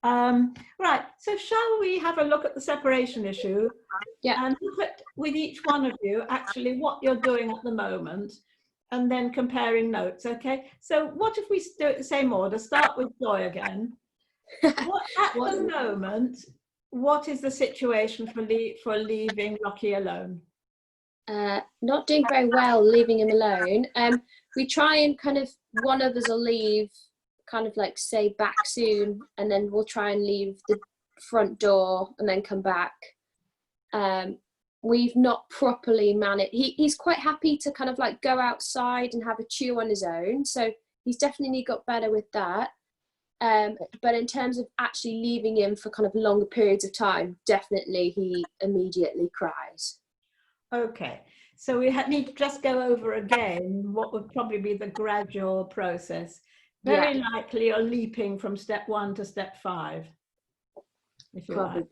Right, so shall we have a look at the separation issue? Yeah. And look at, with each one of you, actually what you're doing at the moment, and then comparing notes, okay? So what if we do it the same order? Start with Joy again. What, at the moment, what is the situation for leaving Rocky alone? Not doing very well, leaving him alone. We try and kind of, one of us will leave, kind of like say back soon, and then we'll try and leave the front door and then come back. We've not properly managed. He's quite happy to kind of like go outside and have a chew on his own, so he's definitely got better with that. But in terms of actually leaving him for kind of longer periods of time, definitely he immediately cries. Okay, so we need to just go over again what would probably be the gradual process. Very likely you're leaping from step 1 to step 5, if you like.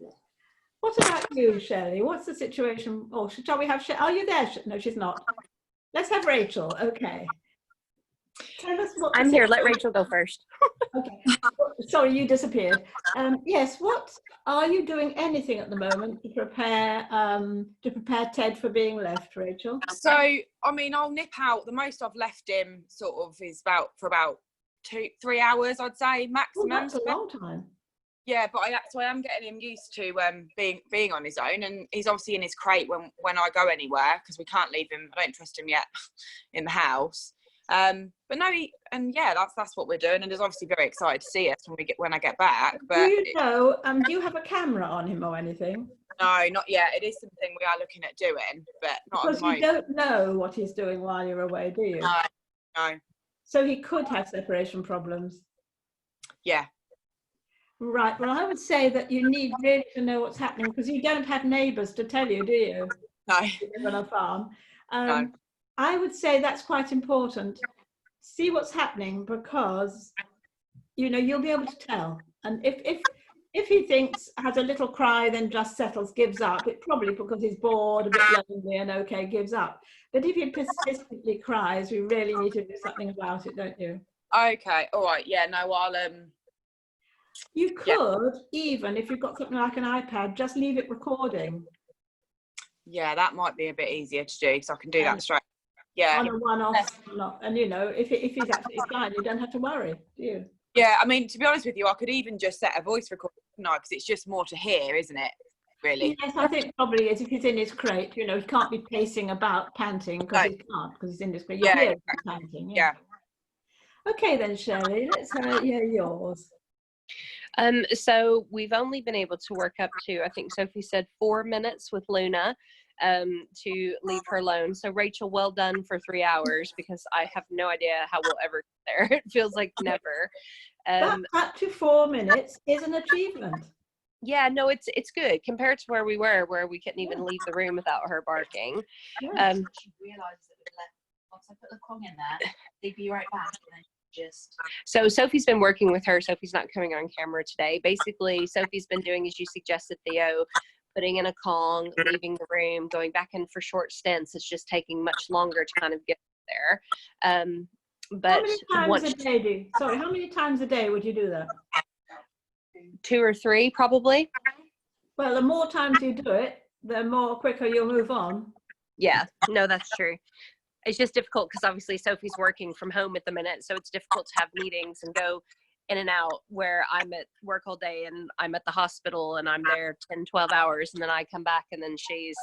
What about you, Shelley? What's the situation? Oh, shall we have Shelley? Are you there? No, she's not. Let's have Rachel. Okay. Tell us what. I'm here. Let Rachel go first. Okay. Sorry, you disappeared. Yes. What are you doing? Anything at the moment to prepare Ted for being left, Rachel? So, I mean, I'll nip out. The most I've left him sort of is for about 2-3 hours, I'd say maximum. Oh, that's a long time. Yeah, but I am getting him used to being on his own, and he's obviously in his crate when I go anywhere, because we can't leave him. I don't trust him yet in the house. But no, that's what we're doing, and he's obviously very excited to see us when I get back. But do you have a camera on him or anything? No, not yet. It is something we are looking at doing, but not because you don't know what he's doing while you're away, do you? No. So he could have separation problems. Yeah. Right. Well, I would say that you need really to know what's happening, because you don't have neighbours to tell you, do you? No. You live on a farm. No. I would say that's quite important. See what's happening, because you'll be able to tell. And if he has a little cry, then just settles, gives up, it's probably because he's bored, a bit lonely, and gives up. But if he persistently cries, we really need to do something about it, don't you? Okay. All right. Yeah. No. I'll You could, even if you've got something like an iPad, just leave it recording. Yeah, that might be a bit easier to do, because I can do that straight. Yeah. On a one-off, and if he's absolutely fine, you don't have to worry, do you? Yeah, I mean, to be honest with you, I could even just set a voice recording, because it's just more to hear, isn't it? Really? Yes, I think probably is. If he's in his crate, he can't be pacing about panting, because he can't, because he's in his crate. You hear him panting. Yeah. Okay then, Shelley, let's hear yours. So we've only been able to work up to, I think Sophie said 4 minutes with Luna to leave her alone. So Rachel, well done for 3 hours, because I have no idea how we'll ever get there. It feels like never. But up to 4 minutes is an achievement. Yeah, no, it's good compared to where we were, where we couldn't even leave the room without her barking. She realised that once I put the Kong in there, they'd be right back. And then So Sophie's been working with her. Sophie's not coming on camera today. Basically, Sophie's been doing, as you suggested, Theo, putting in a Kong, leaving the room, going back in for short stints. It's just taking much longer to kind of get there. But how many times a day would you do that? 2 or 3, probably. Well, the more times you do it, the more quicker you'll move on. Yeah, no, that's true. It's just difficult because obviously Sophie's working from home at the minute, so it's difficult to have meetings and go in and out, where I'm at work all day and I'm at the hospital and I'm there 10-12 hours, and then I come back and then she's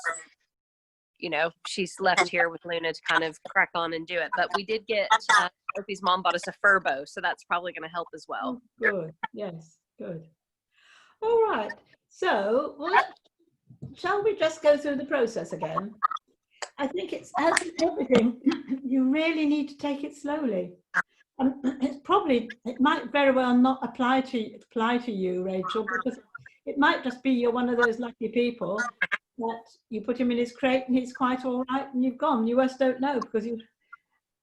left here with Luna to kind of crack on and do it. But we did get Sophie's mom bought us a fur bow, so that's probably going to help as well. Oh, good. Yes, good. All right. So, shall we just go through the process again? I think it's, as with everything, you really need to take it slowly. It might very well not apply to you, Rachel, because it might just be you're one of those lucky people that you put him in his crate and he's quite all right and you've gone. You just don't know, because you.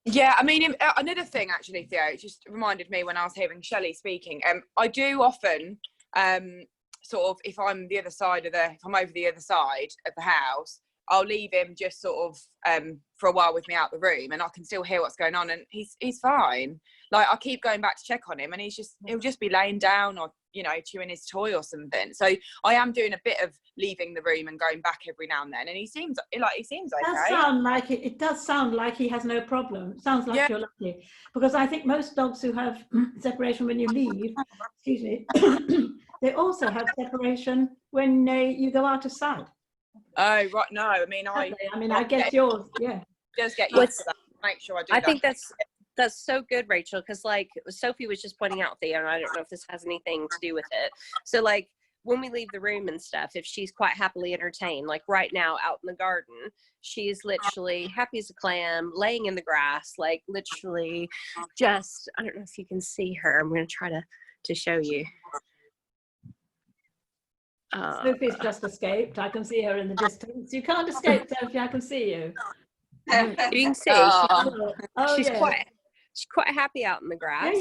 Yeah, I mean, another thing actually, Theo, it just reminded me when I was hearing Shelley speaking. I do often sort of, if I'm over the other side of the house, I'll leave him just sort of for a while with me out the room, and I can still hear what's going on, and he's fine. Like, I keep going back to check on him, and he'll just be laying down, or you know, chewing his toy or something. So I am doing a bit of leaving the room and going back every now and then, and he seems okay. It does sound like he has no problem. It sounds like you're lucky, because I think most dogs who have separation when you leave, excuse me, they also have separation when you go out of sight. Oh right, no, I mean I guess yours, just get used to that. Make sure I do. I think that's so good, Rachel, because like Sophie was just pointing out, Theo, and I don't know if this has anything to do with it. So like when we leave the room and stuff, if she's quite happily entertained, like right now out in the garden, she's literally happy as a clam, laying in the grass, like literally just, I don't know if you can see her. I'm going to try to show you. Sophie's just escaped. I can see her in the distance. You can't escape, Sophie. I can see you. You can see she's quite happy out in the grass.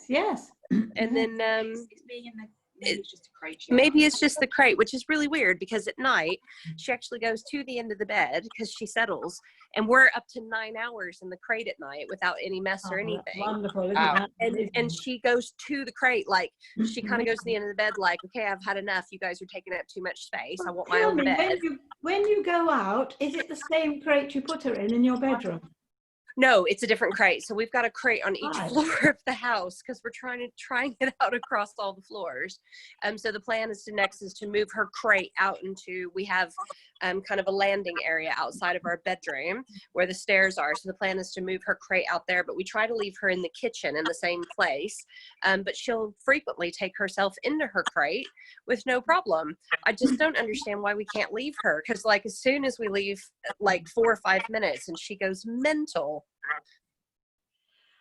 Yes. And then It's being in the, maybe it's just a crate. maybe it's just the crate, which is really weird because at night she actually goes to the end of the bed because she settles, and we're up to 9 hours in the crate at night without any mess or anything. Wonderful, isn't that? And she goes to the crate, like she kind of goes to the end of the bed like, okay, I've had enough, you guys are taking up too much space, I want my own bed. When you go out, is it the same crate you put her in your bedroom? No, it's a different crate. So we've got a crate on each floor of the house because we're trying it out across all the floors. So the plan is to move her crate out into, we have kind of a landing area outside of our bedroom where the stairs are. So the plan is to move her crate out there, but we try to leave her in the kitchen in the same place. But she'll frequently take herself into her crate with no problem. I just don't understand why we can't leave her, because like as soon as we leave, like 4 or 5 minutes, and she goes mental.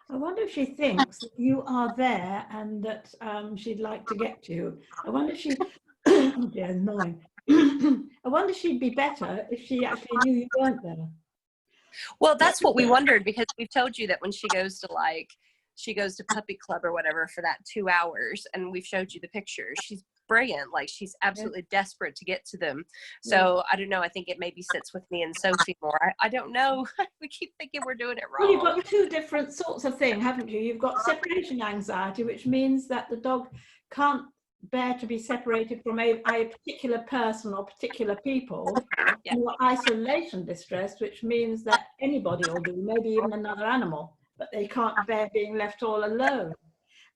I wonder if she thinks that you are there and that she'd like to get you. I wonder if she, oh dear, annoying. I wonder if she'd be better if she actually knew you weren't there. Well, that's what we wondered, because we've told you that when she goes to puppy club or whatever for that 2 hours, and we've showed you the pictures, she's brilliant, like she's absolutely desperate to get to them. So I don't know, I think it maybe sits with me and Sophie more. I don't know. We keep thinking we're doing it wrong. Well, you've got two different sorts of thing, haven't you? You've got separation anxiety, which means that the dog can't bear to be separated from a particular person or particular people. Yeah. You've got isolation distress, which means that anybody will do, maybe even another animal, but they can't bear being left all alone.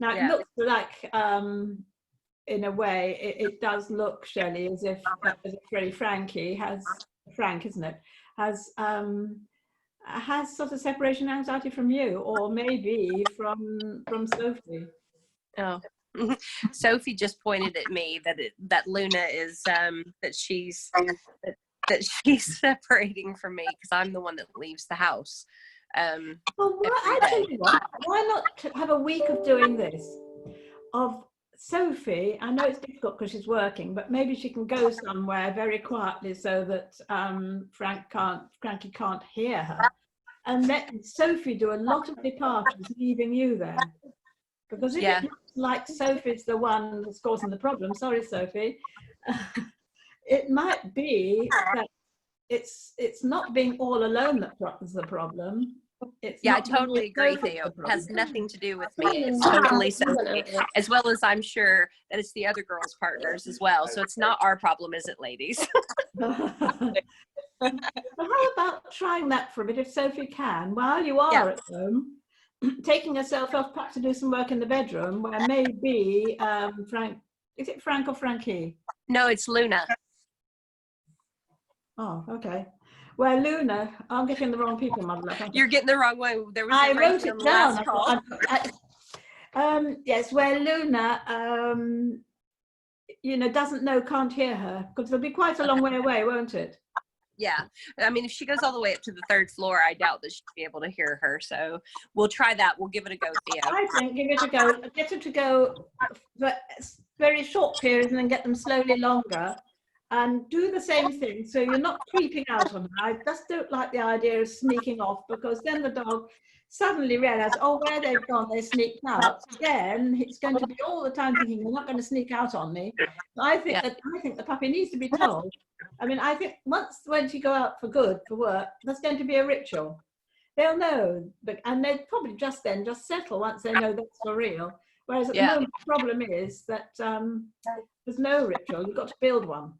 Now, it looks like, in a way, it does look, Shelley, as if Freddie Frankie has, Frank, isn't it, has sort of separation anxiety from you, or maybe from Sophie. Oh. Sophie just pointed at me that Luna is that she's separating from me because I'm the one that leaves the house. Well, I tell you what, why not have a week of doing this? Of Sophie, I know it's difficult because she's working, but maybe she can go somewhere very quietly so that Frankie can't hear her, and let Sophie do a lot of departures, leaving you there. Because if it looks like Sophie's the one that's causing the problem, sorry, Sophie, it might be that it's not being all alone that's the problem. I totally agree, Theo. It has nothing to do with me. It's totally Sophie, as well as I'm sure that it's the other girls' partners as well. So it's not our problem, is it, ladies? Well, how about trying that for a bit, if Sophie can, while you are at home, taking herself off perhaps to do some work in the bedroom, where maybe Frank, is it Frank or Frankie? No, it's Luna. Oh, okay. Well, Luna, I'm getting the wrong people, Mother. You're getting the wrong way. There was I wrote it down. Yes, where Luna, you know, doesn't know, can't hear her, because it'll be quite a long way away, won't it? Yeah, I mean, if she goes all the way up to the 3rd floor, I doubt that she'll be able to hear her. So we'll try that. We'll give it a go, Theo. I think give it a go. Get her to go for very short periods and then get them slowly longer. And do the same thing, so you're not creeping out on her. I just don't like the idea of sneaking off, because then the dog suddenly realizes, oh, where they've gone, they sneaked out. Then it's going to be all the time thinking, they're not going to sneak out on me. I think the puppy needs to be told. I mean, I think when you go out for work, there's going to be a ritual. They'll know, and they'll probably just settle once they know that's for real. Whereas at the moment, the problem is that there's no ritual. You've got to build one.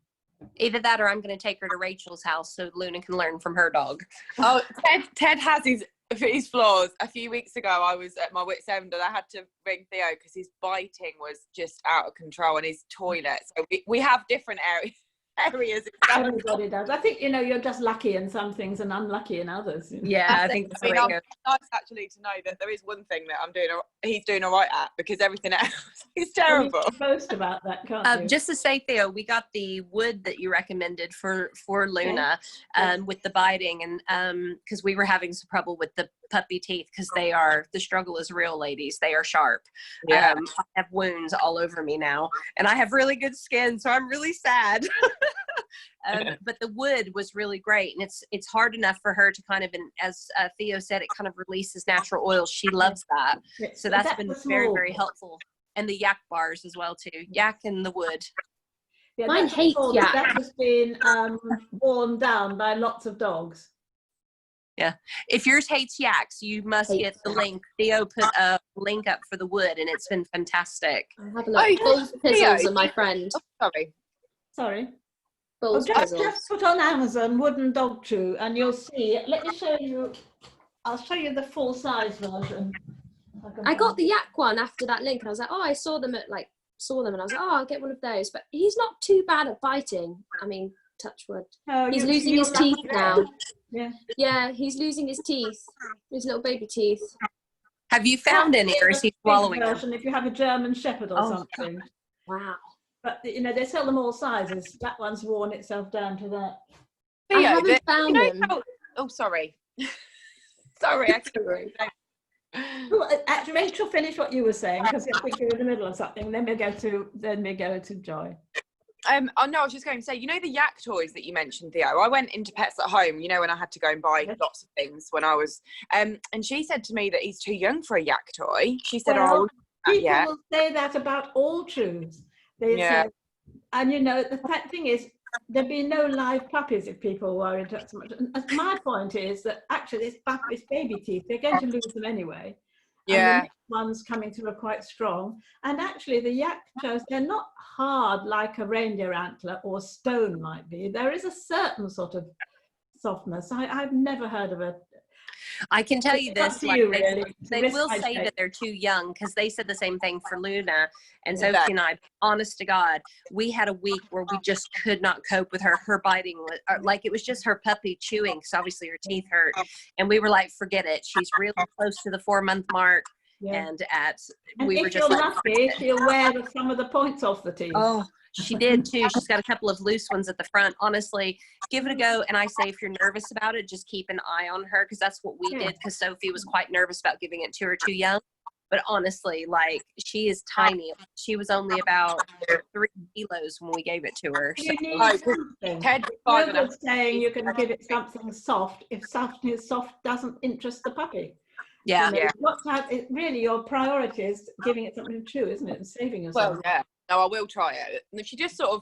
Either that or I'm going to take her to Rachel's house so Luna can learn from her dog. Oh, Ted has his flaws. A few weeks ago, I was at my wit's end and I had to ring Theo because his biting was just out of control in his toilet. So we have different areas. Everybody does. I think, you're just lucky in some things and unlucky in others. Yeah, I think that's the way to go. It's nice actually to know that there is one thing that he's doing all right at, because everything else is terrible. Well, you can boast about that, can't you? Just to say, Theo, we got the wood that you recommended for Luna, with the biting, and because we were having some trouble with the puppy teeth, because the struggle is real, ladies. They are sharp. I have wounds all over me now, and I have really good skin, so I'm really sad. But the wood was really great, and it's hard enough for her to kind of, as Theo said, it kind of releases natural oils. She loves that, so that's been very, very helpful. And the yak bars as well too. Yak and the wood. Yeah, mine hates yak. That has been worn down by lots of dogs. Yeah, if yours hates yaks, you must get the link. Theo put a link up for the wood, and it's been fantastic. I have a look. Bull's Pizzles are my friend. Sorry. Bull's Pizzles. Just put on Amazon wooden dog chew, and you'll see. Let me show you. I'll show you the full size version. I got the yak one after that link, and I was like, oh, I saw them, and I was like, oh, I'll get one of those. But he's not too bad at biting. I mean, touch wood. He's losing his teeth now. Yeah, he's losing his teeth, his little baby teeth. Have you found any, or is he swallowing them? If you have a German Shepherd or something. Wow. But they sell them all sizes. That one's worn itself down to that. I haven't found them. Oh, sorry. Sorry, actually. Actually, Rachel, finish what you were saying, because I think you're in the middle of something. Then we go to Joy. No, I was just going to say, the yak toys that you mentioned, Theo. I went into Pets at Home, when I had to go and buy lots of things when I was, and she said to me that he's too young for a yak toy. She said, people will say that about all chews. They say, and the thing is, there'd be no live puppies if people worried so much. And my point is that actually this baby teeth, they're going to lose them anyway. Yeah. And the next ones coming through are quite strong. And actually the yak toes, they're not hard like a reindeer antler or stone might be. There is a certain sort of softness. I've never heard of it. I can tell you this, they will say that they're too young, because they said the same thing for Luna. And Sophie and I, honest to God, we had a week where we just could not cope with her biting. Like, it was just her puppy chewing, because obviously her teeth hurt. And we were like, forget it. She's really close to the 4-month mark. Yeah. And we were just lucky, she'll wear some of the points off the teeth. Oh, she did too. She's got a couple of loose ones at the front. Honestly, give it a go. And I say, if you're nervous about it, just keep an eye on her, because that's what we did, because Sophie was quite nervous about giving it to her too young. But honestly, like, she is tiny. She was only about 3 kilos when we gave it to her. You need something. You're saying you can give it something soft if something soft doesn't interest the puppy. Yeah. Really, your priority is giving it something to chew, isn't it? And saving yourself. Well, yeah. No, I will try it. And she just sort of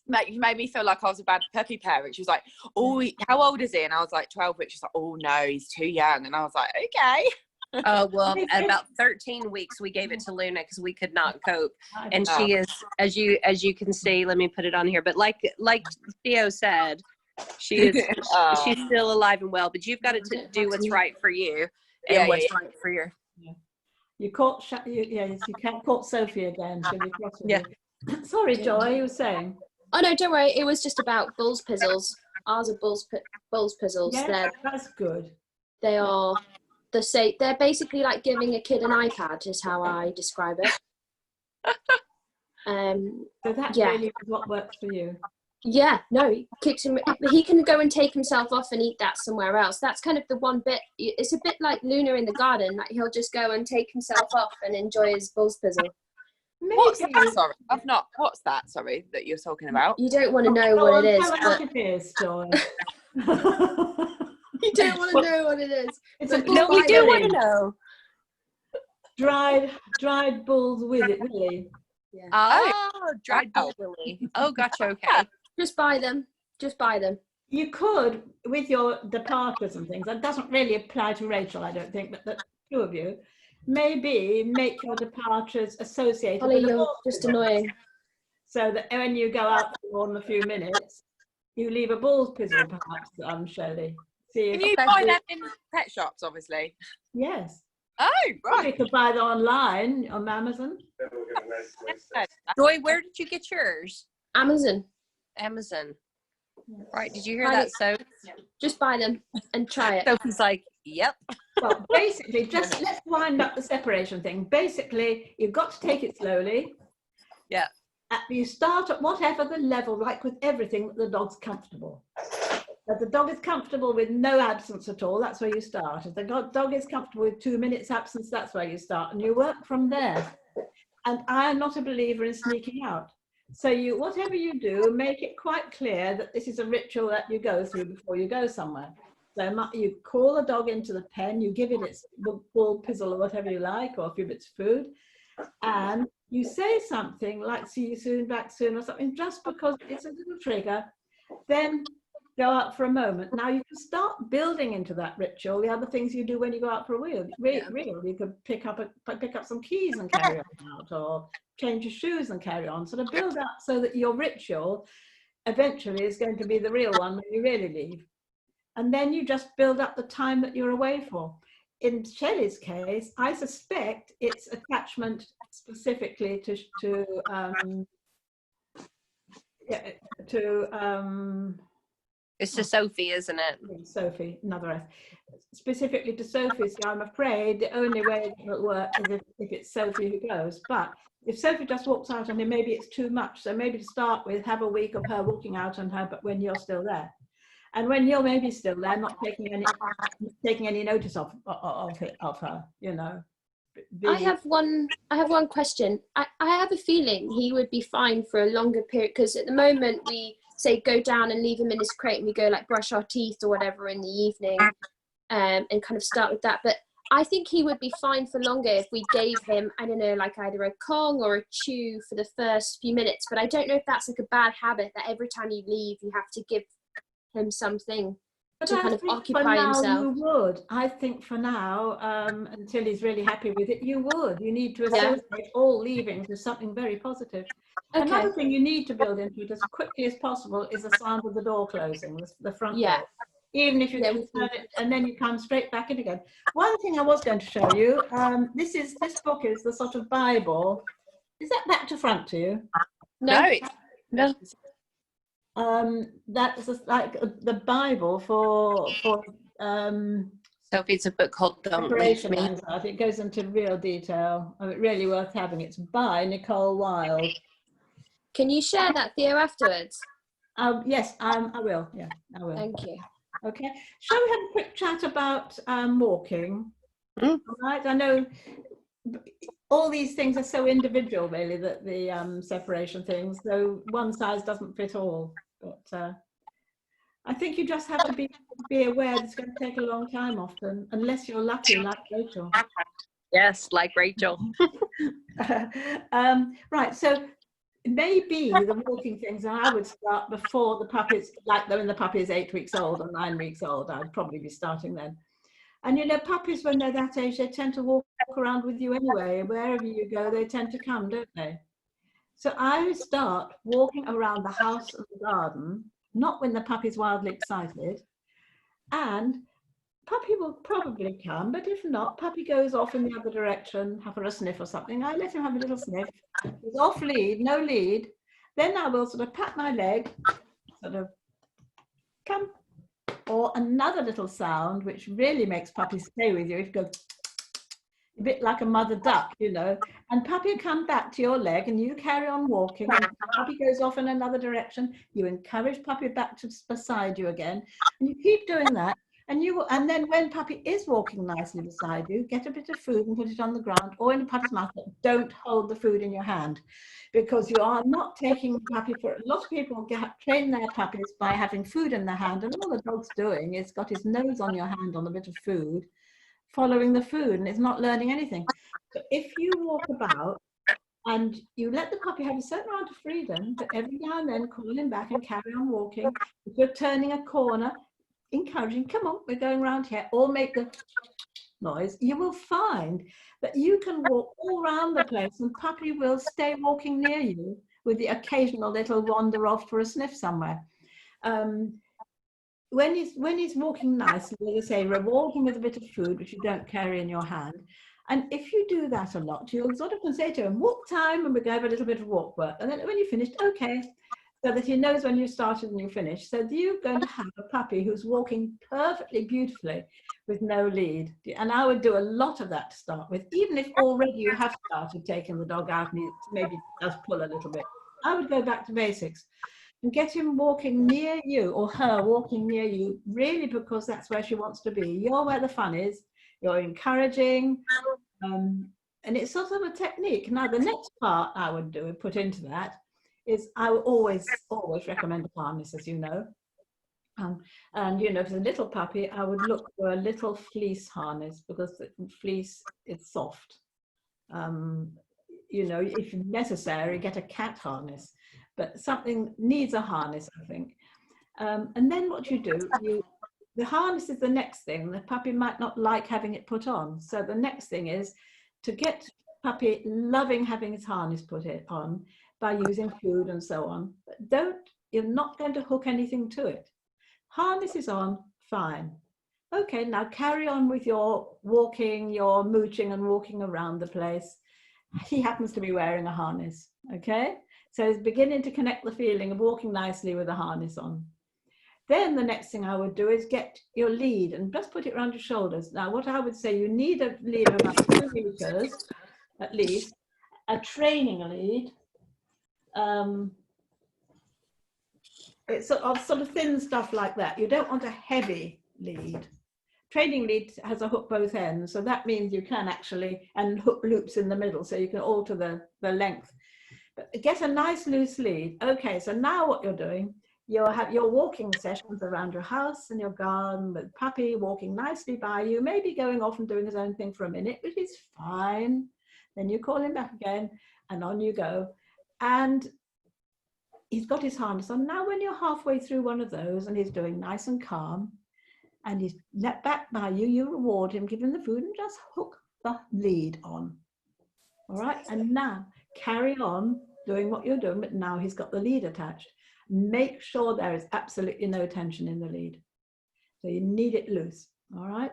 made me feel like I was a bad puppy parent. She was like, oh, how old is he? And I was like 12, but she's like, oh no, he's too young. And I was like, okay. Oh, well, at about 13 weeks, we gave it to Luna because we could not cope. And she is, as you can see, let me put it on here. But like Theo said, she's still alive and well, but you've got to do what's right for you and what's right for your. You caught, you can't caught Sophie again. Sorry, Joy, you were saying. Oh no, don't worry. It was just about Bull's Pizzles. Ours are Bull's Pizzles. Yeah, that's good. They are they're basically like giving a kid an iPad, is how I describe it. So that's really what works for you. Yeah, no, he kicks him. He can go and take himself off and eat that somewhere else. That's kind of the one bit. It's a bit like Luna in the garden. Like, he'll just go and take himself off and enjoy his Bull's Pizzle. What's that? Sorry, I've not. What's that? Sorry, that you're talking about. You don't want to know what it is. What it is, Joy. You don't want to know what it is. No, we do want to know. Dried bulls with it, really. Yeah. Oh, dried bull willy. Oh, gotcha. Okay. Just buy them. You could, with your departures and things, that doesn't really apply to Rachel, I don't think, but the two of you, maybe make your departures associated Holly, with a you're ball just pizzle, annoying. so that when you go out for more than a few minutes, you leave a ball pizzle, perhaps, Shelley. See Can if, you buy them in pet shops, obviously? yes. Oh, You right. could buy them online on Amazon. Joy, where did you get yours? Amazon. Amazon. Right. Did you hear that? So Just buy them and try it. Sophie's like, yep. Well, basically, just let's wind up the separation thing. Basically, you've got to take it slowly. Yeah. You start at whatever the level, like with everything, the dog's comfortable. If the dog is comfortable with no absence at all, that's where you start. If the dog is comfortable with 2 minutes absence, that's where you start, and you work from there. And I am not a believer in sneaking out. So you, whatever you do, make it quite clear that this is a ritual that you go through before you go somewhere. So you call the dog into the pen, you give it its ball pizzle or whatever you like, or a few bits of food, and you say something like "see you soon, back soon" or something, just because it's a little trigger. Then go out for a moment. Now you can start building into that ritual the other things you do when you go out for a wheel. You could pick up some keys and carry on out, or change your shoes and carry on. Sort of build up so that your ritual eventually is going to be the real one when you really leave. And then you just build up the time that you're away for. In Shelley's case, I suspect it's attachment specifically It's to Sophie, isn't it? Sophie, another S. Specifically to Sophie, so I'm afraid the only way it will work is if it's Sophie who goes. But if Sophie just walks out on him, maybe it's too much. So maybe to start with, have a week of her walking out on her, but when you're still there. And when you're maybe still there, not taking any notice of her, you know. I have one question. I have a feeling he would be fine for a longer period, because at the moment we say go down and leave him in his crate and we go like brush our teeth or whatever in the evening, and kind of start with that. But I think he would be fine for longer if we gave him, I don't know, like either a Kong or a chew for the first few minutes. But I don't know if that's like a bad habit, that every time you leave you have to give him something to kind of occupy himself. You would. I think for now, until he's really happy with it, you would. You need to associate all leavings with something very positive. Okay. Another thing you need to build into it as quickly as possible is the sound of the door closing, the front door. Even if you can turn it and then you come straight back in again. One thing I was going to show you, this book is the sort of Bible. Is that back to front to you? No. That's like the Bible for Sophie's a book called Don't Leave Me. It goes into real detail. It's really worth having. It's by Nicole Wilde. Can you share that, Theo, afterwards? Yes, I will. Yeah, I will. Thank you. Okay. Shall we have a quick chat about walking? All right. I know all these things are so individual, really, that the separation things. So one size doesn't fit all. But I think you just have to be aware that it's going to take a long time often, unless you're lucky, like Rachel. Yes, like Rachel. Right. So maybe the walking things, and I would start before the puppies, like when the puppy is 8 weeks old or 9 weeks old. I'd probably be starting then. And you know, puppies, when they're that age, they tend to walk around with you anyway. Wherever you go, they tend to come, don't they? So I would start walking around the house and the garden, not when the puppy's wildly excited. And puppy will probably come, but if not, puppy goes off in the other direction, have a sniff or something. I let him have a little sniff. He's off lead, no lead. Then I will sort of pat my leg, sort of come, or another little sound, which really makes puppy stay with you. If you go a bit like a mother duck, you know, and puppy will come back to your leg and you carry on walking, and puppy goes off in another direction. You encourage puppy back to beside you again, and you keep doing that. And then when puppy is walking nicely beside you, get a bit of food and put it on the ground or in the puppy's mouth, but don't hold the food in your hand, because you are not taking puppy for. A lot of people train their puppies by having food in their hand, and all the dog's doing is got his nose on your hand on the bit of food, following the food, and it's not learning anything. So if you walk about and you let the puppy have a certain amount of freedom, but every now and then call him back and carry on walking. If you're turning a corner, encouraging, come on, we're going around here, or make the noise, you will find that you can walk all around the place and puppy will stay walking near you with the occasional little wander off for a sniff somewhere. When he's walking nicely, as I say, reward him with a bit of food, which you don't carry in your hand. And if you do that a lot, you'll sort of can say to him, walk time, and we're going to have a little bit of walk work. And then when you're finished, okay, so that he knows when you started and you finished. So you're going to have a puppy who's walking perfectly beautifully with no lead. And I would do a lot of that to start with, even if already you have started taking the dog out and he maybe does pull a little bit. I would go back to basics and get him walking near you, or her walking near you, really, because that's where she wants to be. You're where the fun is. You're encouraging, and it's sort of a technique. Now, the next part I would do and put into that is I would always recommend a harness, as you know. And you know, for a little puppy, I would look for a little fleece harness, because the fleece is soft. You know, if necessary, get a cat harness, but something needs a harness, I think. And then what you do, the harness is the next thing. The puppy might not like having it put on. So the next thing is to get puppy loving having his harness put on by using food and so on. But you're not going to hook anything to it. Harness is on, fine. Okay, now carry on with your walking, your mooching and walking around the place. He happens to be wearing a harness, okay? So he's beginning to connect the feeling of walking nicely with a harness on. Then the next thing I would do is get your lead and just put it around your shoulders. Now, what I would say, you need a lead of about 2 meters, at least, a training lead. It's sort of thin stuff like that. You don't want a heavy lead. Training lead has a hook both ends, so that means you can actually, and hook loops in the middle, so you can alter the length. But get a nice loose lead. Okay, so now what you're doing, you'll have your walking sessions around your house and your garden with puppy walking nicely by you, maybe going off and doing his own thing for a minute, which is fine. Then you call him back again and on you go. And he's got his harness on. Now when you're halfway through one of those and he's doing nice and calm and he's let back by you, you reward him, give him the food and just hook the lead on. All right, and now carry on doing what you're doing, but now he's got the lead attached. Make sure there is absolutely no tension in the lead. So you need it loose, all right?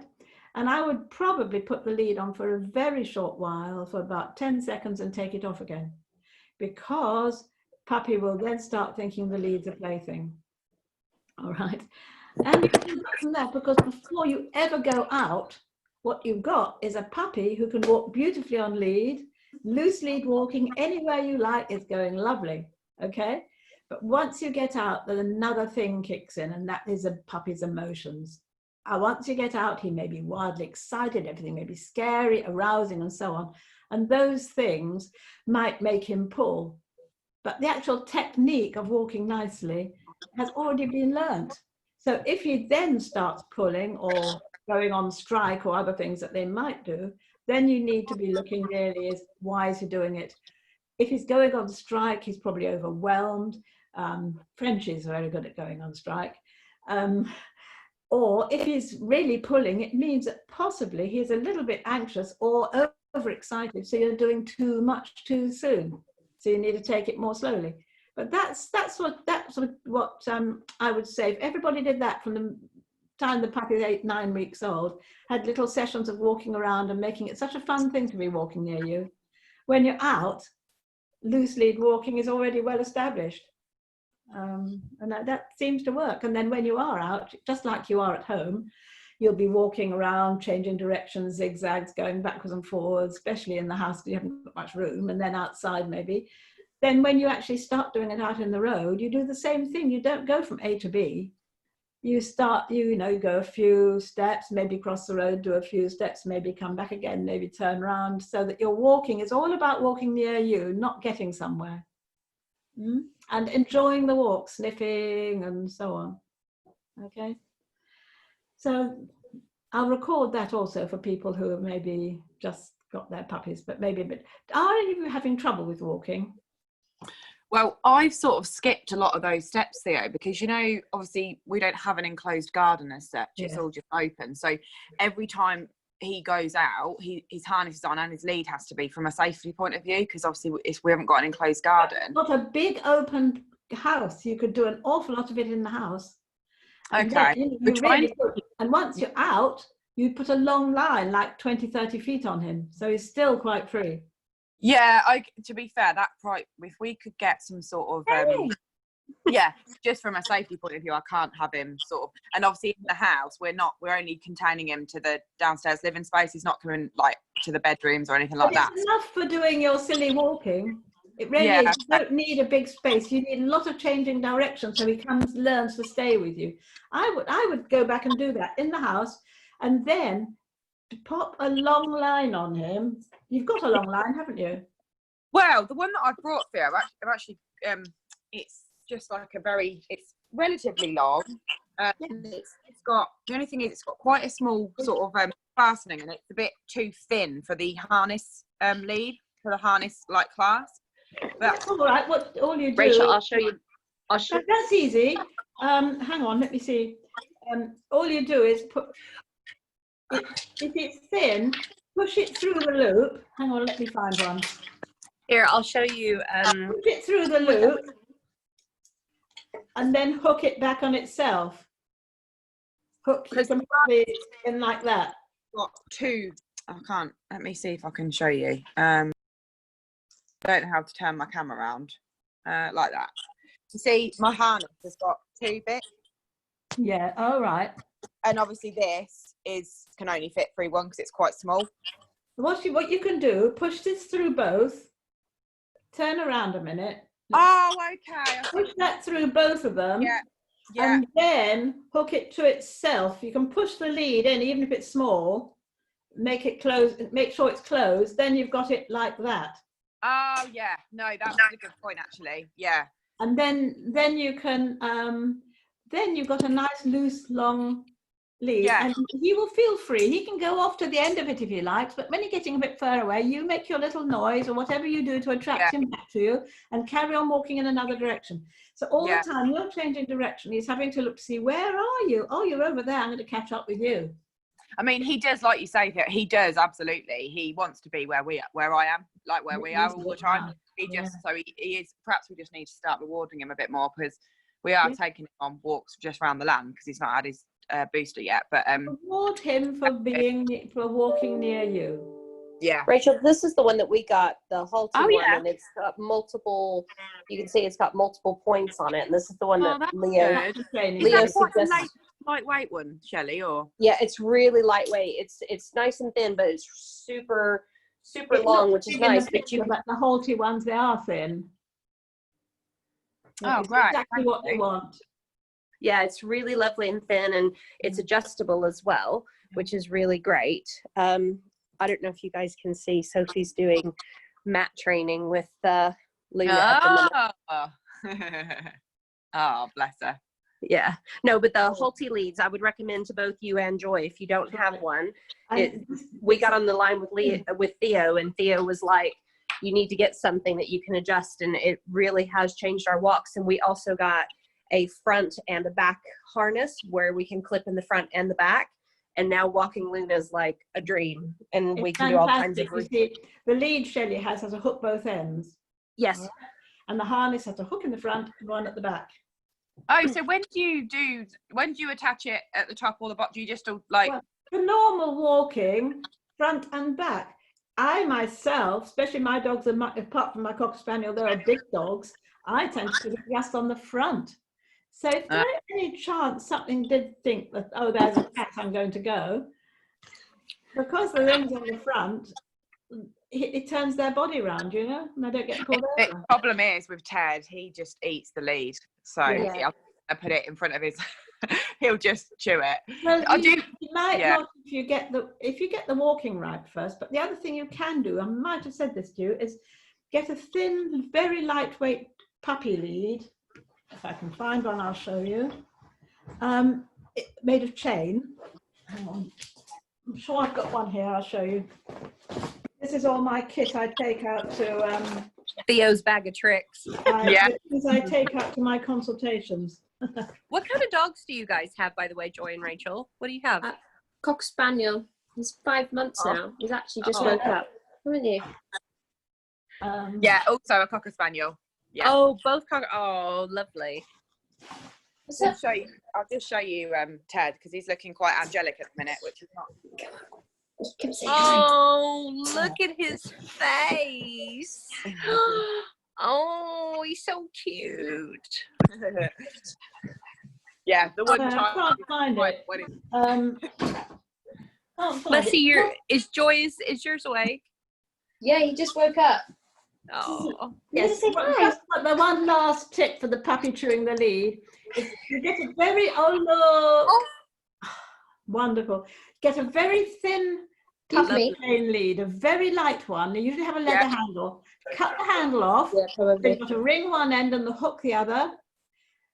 And I would probably put the lead on for a very short while, for about 10 seconds, and take it off again, because puppy will then start thinking the lead's a plaything, all right? And you can do that from there, because before you ever go out, what you've got is a puppy who can walk beautifully on lead, loose lead walking anywhere you like is going lovely, okay? But once you get out, then another thing kicks in, and that is a puppy's emotions. Once you get out, he may be wildly excited, everything may be scary, arousing, and so on. And those things might make him pull. But the actual technique of walking nicely has already been learnt. So if he then starts pulling or going on strike or other things that they might do, then you need to be looking really as why is he doing it? If he's going on strike, he's probably overwhelmed. Frenchies are very good at going on strike. Or if he's really pulling, it means that possibly he's a little bit anxious or overexcited. So you're doing too much too soon. So you need to take it more slowly. But that's what I would say. If everybody did that from the time the puppy is 8-9 weeks old, had little sessions of walking around and making it such a fun thing to be walking near you. When you're out, loose lead walking is already well established. And that seems to work. And then when you are out, just like you are at home, you'll be walking around, changing directions, zigzags, going backwards and forwards, especially in the house because you haven't got much room, and then outside maybe. Then when you actually start doing it out in the road, you do the same thing. You don't go from A to B. You start, you go a few steps, maybe cross the road, do a few steps, maybe come back again, maybe turn around, so that your walking is all about walking near you, not getting somewhere. And enjoying the walk, sniffing and so on. Okay. So I'll record that also for people who have maybe just got their puppies, but maybe a bit. Are you having trouble with walking? Well, I've sort of skipped a lot of those steps, Theo, because, obviously we don't have an enclosed garden as such. It's all just open. So every time he goes out, his harness is on and his lead has to be from a safety point of view, because obviously we haven't got an enclosed garden. Not a big open house. You could do an awful lot of it in the house. And Okay. then, We're trying and once you're out, you put a long line, like 20, 30 feet on him. So he's still quite free. Yeah, to be fair, if we could get some sort of yeah, just from a safety point of view, I can't have him sort of, and obviously in the house we're only containing him to the downstairs living space. He's not coming like to the bedrooms or anything like that. It's enough for doing your silly walking. It really is. You don't need a big space. You need a lot of changing direction so he learns to stay with you. I would go back and do that in the house, and then to pop a long line on him. You've got a long line, haven't you? Well, the one that I've brought for you, I've actually it's just like it's relatively long. It's got, the only thing is it's got quite a small sort of fastening, and it's a bit too thin for the harness lead, for the harness like clasp. But that's all right. All you do, Rachel, I'll show you. That's easy. Hang on, let me see. All you do is put it, if it's thin, push it through the loop. Hang on, let me find one. Here, I'll show you. Push it through the loop and then hook it back on itself. Hook it completely in like that. got two. I can't. Let me see if I can show you. I don't know how to turn my camera around like that. You see, my harness has got two bits. Yeah. All right. And obviously, this can only fit through one because it's quite small. What you can do? Push this through both. Turn around a minute. Oh, okay. Push that through both of them. Yeah. Yeah. And then hook it to itself. You can push the lead in, even if it's small. Make it close. Make sure it's closed. Then you've got it like that. Oh, yeah. No, that's a good point, actually. Yeah. And then you can. Then you've got a nice loose long lead, and he will feel free. He can go off to the end of it if he likes, but when you're getting a bit further away, you make your little noise or whatever you do to attract him back to you, and carry on walking in another direction. So all the time you're changing direction, he's having to look to see, where are you? Oh, you're over there. I'm going to catch up with you. I mean, he does, like you say, that he does absolutely. He wants to be where I am, like where we are all the time. He just so he is. Perhaps we just need to start rewarding him a bit more, because we are taking him on walks just around the land because he's not had his booster yet. But reward him for walking near you. Yeah, Rachel, this is the one that we got, the halty one, and it's got multiple. You can see it's got multiple points on it, and this is the one that Leo suggested. Lightweight one, Shelley, or it's really lightweight. It's nice and thin, but it's super long, which is nice. But the halty ones, they are thin. Oh, it's right. Exactly what they want. Yeah, it's really lovely and thin, and it's adjustable as well, which is really great. I don't know if you guys can see, Sophie's doing mat training with Luna. Oh, bless her. Yeah, no, but the halty leads, I would recommend to both you and Joy if you don't have one. We got on the line with Theo, and Theo was like, you need to get something that you can adjust, and it really has changed our walks. And we also got a front and a back harness where we can clip in the front and the back, and now walking Luna is like a dream, and we can do all kinds of the lead Shelley has a hook both ends. Yes, and the harness has a hook in the front and one at the back. Oh, so when do you attach it at the top or the bottom? Do you just like for normal walking, front and back? I myself, especially my dogs, apart from my Cocker Spaniel, they are big dogs. I tend to put it just on the front. So if there is any chance something did think that, oh, there's a cat, I'm going to go, because the ring's on the front, it turns their body around, you know, and they don't get pulled over. The problem is with Ted, he just eats the lead. So I put it in front of his, he'll just chew it. Well, you might not if you get the walking right first, but the other thing you can do, I might have said this to you, is get a thin, very lightweight puppy lead. If I can find one, I'll show you. Made of chain. Hang on. I'm sure I've got one here. I'll show you. This is all my kit I take out to Theo's bag of tricks. This I take out to my consultations. What kind of dogs do you guys have, by the way, Joy and Rachel? What do you have? Cocker Spaniel. He's 5 months Oh. now. He's actually just Oh. woke up, haven't you? Yeah, also a Cocker Spaniel. Yeah. Oh, both oh, lovely. I'll just show you Ted, because he's looking quite angelic at the minute, which is not. Come say hi. Oh, look at his face. Oh, he's so cute. Yeah, the one I child. can't find it. Can't find Let's it. see is yours awake? Yeah, he just woke up. Oh, Yes, say well, hi. just the one last tip for the puppy chewing the lead is you get a very, oh look, wonderful. Get a very thin Excuse puppy me. chain lead, a very light one. They usually have a leather Yeah. handle. Cut the handle off. Yeah, So probably. you've got a ring one end and the hook the other.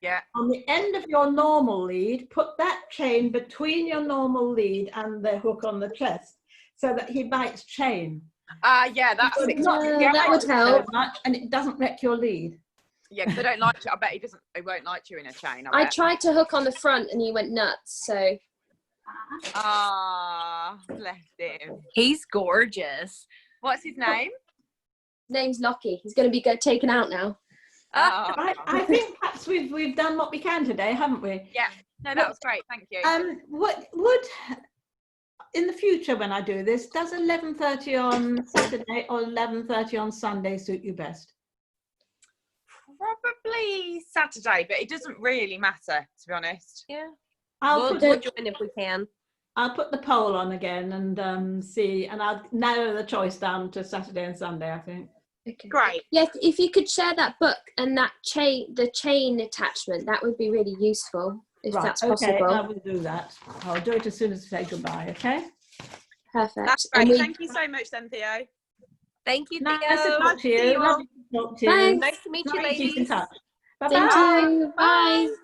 Yeah. On the end of your normal lead, put that chain between your normal lead and the hook on the chest so that he bites chain. Yeah, that's So it. not Yeah, that would so help. much, and it doesn't wreck your lead. Yeah, because I don't like you. I bet he won't like you in a chain. I bet. tried to hook on the front and he went nuts. So Ah, bless him. he's gorgeous. What's his name? name's Lockie. He's going to be taken out now. I think perhaps we've done what we can today, haven't we? Yeah. No, that was great. Thank you. What would in the future when I do this, does 11:30 on Saturday or 11:30 on Sunday suit you best? Probably Saturday, but it doesn't really matter, to be honest. Yeah. I'll We'll join if we can. I'll put the poll on again and see, and I'll narrow the choice down to Saturday and Sunday, I think. Okay. Great. Yeah, if you could share that book and that the chain attachment, that would be really useful if that's okay, possible. I will do that. I'll do it as soon as I say goodbye, okay? Perfect. That's And great. we- Thank you so much, then, Theo. Thank you, Theo. Nice to talk to see you. you all. Lovely to talk to you. Thanks. Nice to meet you, Lovely to keep in ladies. touch. Thank Bye-bye. you. Bye.